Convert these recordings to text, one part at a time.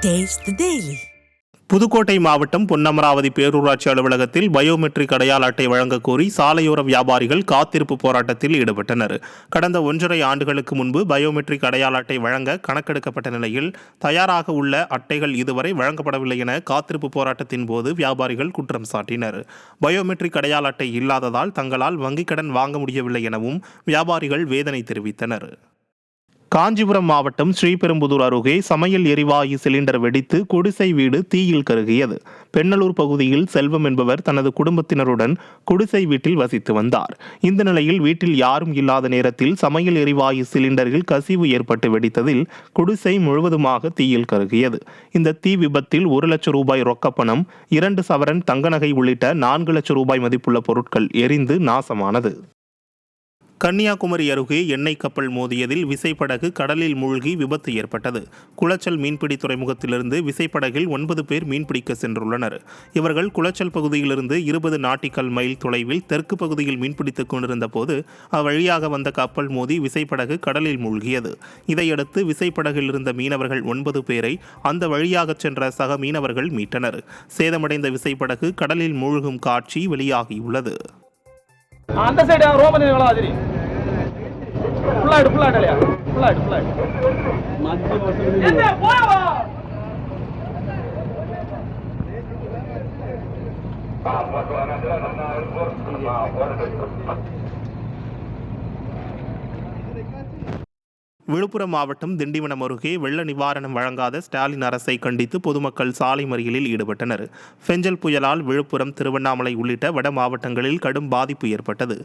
Taste the Daily. Pudukkottai மாவட்டம் பொன்னமராவதி பேரூராட்சி அலுவலகத்தில் பயோமெட்ரிக் அடையாள அட்டை வழங்கக் கோரி சாலையோர வியாபாரிகள் காத்திருப்பு போராட்டத்தில் ஈடுபட்டனர். கடந்த 1.5 ஆண்டுகளுக்கு முன்பு பயோமெட்ரிக் அடையாள அட்டை வழங்க கணக்கெடுக்கப்பட்ட நிலையில் தயாராக உள்ள அட்டைகள் இதுவரை வழங்கப்படவில்லை என காத்திருப்பு போராட்டத்தின் போது வியாபாரிகள் குற்றம் சாட்டினர். பயோமெட்ரிக் அடையாள அட்டை இல்லாததால் தங்களால் வங்கிக் கடன் வாங்க முடியவில்லை எனவும் வியாபாரிகள் வேதனை தெரிவித்தனர். காஞ்சிபுரம் மாவட்டம் ஸ்ரீபெரும்புதூர் அருகே சமையல் எரிவாயு சிலிண்டர் வெடித்து குடிசை வீடு தீயில் கருகியது. பெண்ணலூர் பகுதியில் செல்வம் என்பவர் தனது குடும்பத்தினருடன் குடிசை வீட்டில் வசித்து வந்தார். இந்த நிலையில் வீட்டில் யாரும் இல்லாத நேரத்தில் சமையல் எரிவாயு சிலிண்டரில் கசிவு ஏற்பட்டு வெடித்ததில் குடிசை முழுவதுமாக தீயில் கருகியது. இந்த தீ விபத்தில் 1 லட்சம் ரூபாய் ரொக்கப்பணம், 2 சவரன் தங்க நகை உள்ளிட்ட 4 லட்சம் ரூபாய் மதிப்புள்ள பொருட்கள் எரிந்து நாசமானது. கன்னியாகுமரி அருகே எண்ணெய் கப்பல் மோதியதில் விசைப்படகு கடலில் மூழ்கி விபத்து ஏற்பட்டது. குளச்சல் மீன்பிடி துறைமுகத்திலிருந்து விசைப்படகில் 9 பேர் மீன்பிடிக்க சென்றுள்ளனர். இவர்கள் குளச்சல் பகுதியிலிருந்து 20 நாட்டிக்கல் மைல் தொலைவில் தெற்கு பகுதியில் மீன்பிடித்துக் கொண்டிருந்த போது அவ்வழியாக வந்த கப்பல் மோதி விசைப்படகு கடலில் மூழ்கியது. இதையடுத்து விசைப்படகில் இருந்த மீனவர்கள் 9 பேரை அந்த வழியாக சென்ற சக மீனவர்கள் மீட்டனர். சேதமடைந்த விசைப்படகு கடலில் மூழ்கும் காட்சி வெளியாகியுள்ளது. அந்த சைடு ரோமன் வளாதிரி ஃபுல்லாயிடு இல்லையா ஃபுல்லாயிடு என்ன போவா விழுப்புரம் மாவட்டம் திண்டிவனம் அருகே வெள்ள நிவாரணம் வழங்காத ஸ்டாலின் அரசை கண்டித்து பொதுமக்கள் சாலை மறியலில் ஈடுபட்டனர். பெஞ்சல் புயலால் விழுப்புரம், திருவண்ணாமலை உள்ளிட்ட வட மாவட்டங்களில் கடும் பாதிப்பு ஏற்பட்டது.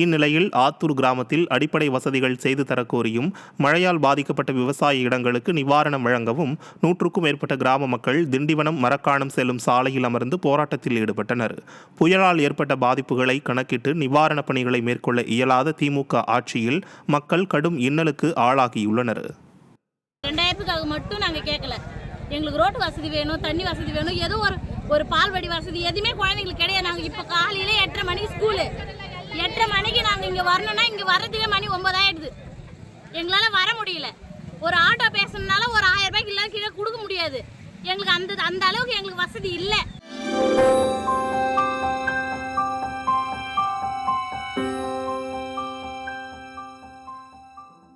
இந்நிலையில் ஆத்தூர் கிராமத்தில் அடிப்படை வசதிகள் செய்து தரக்கோரியும் மழையால் பாதிக்கப்பட்ட விவசாய இடங்களுக்கு நிவாரணம் வழங்கவும் 100க்கும் மேற்பட்ட கிராம மக்கள் திண்டிவனம் மரக்காணம் செல்லும் சாலையில் அமர்ந்து போராட்டத்தில் ஈடுபட்டனர். புயலால் ஏற்பட்ட பாதிப்புகளை கணக்கிட்டு நிவாரணப் பணிகளை மேற்கொள்ள இயலாத திமுக ஆட்சியில் மக்கள் கடும் இன்னலுக்கு ஆளாகி உள்ளனர். 2000 மட்டும் நாங்க கேட்கல. எங்களுக்கு ரோட்டு வசதி வேணும், தண்ணி வசதி வேணும், ஏதோ ஒரு பால்வடி வசதி எதுவுமே குழந்தைங்களுக்கு கிடையாது. நாங்க இப்ப காலையில 8:30 மணிக்கு ஸ்கூலு, 8:30 மணிக்கு நாங்க இங்க வரணும்னா இங்க வர்றதுக்கே மணி 9 ஆயிடுது. எங்களால வர முடியல. ஒரு ஆட்டோ பேசணும்னால ஒரு 1000 ரூபாய்க்கு இல்ல கீழே கொடுக்க முடியாது. எங்களுக்கு அந்த அளவுக்கு எங்களுக்கு வசதி இல்லை.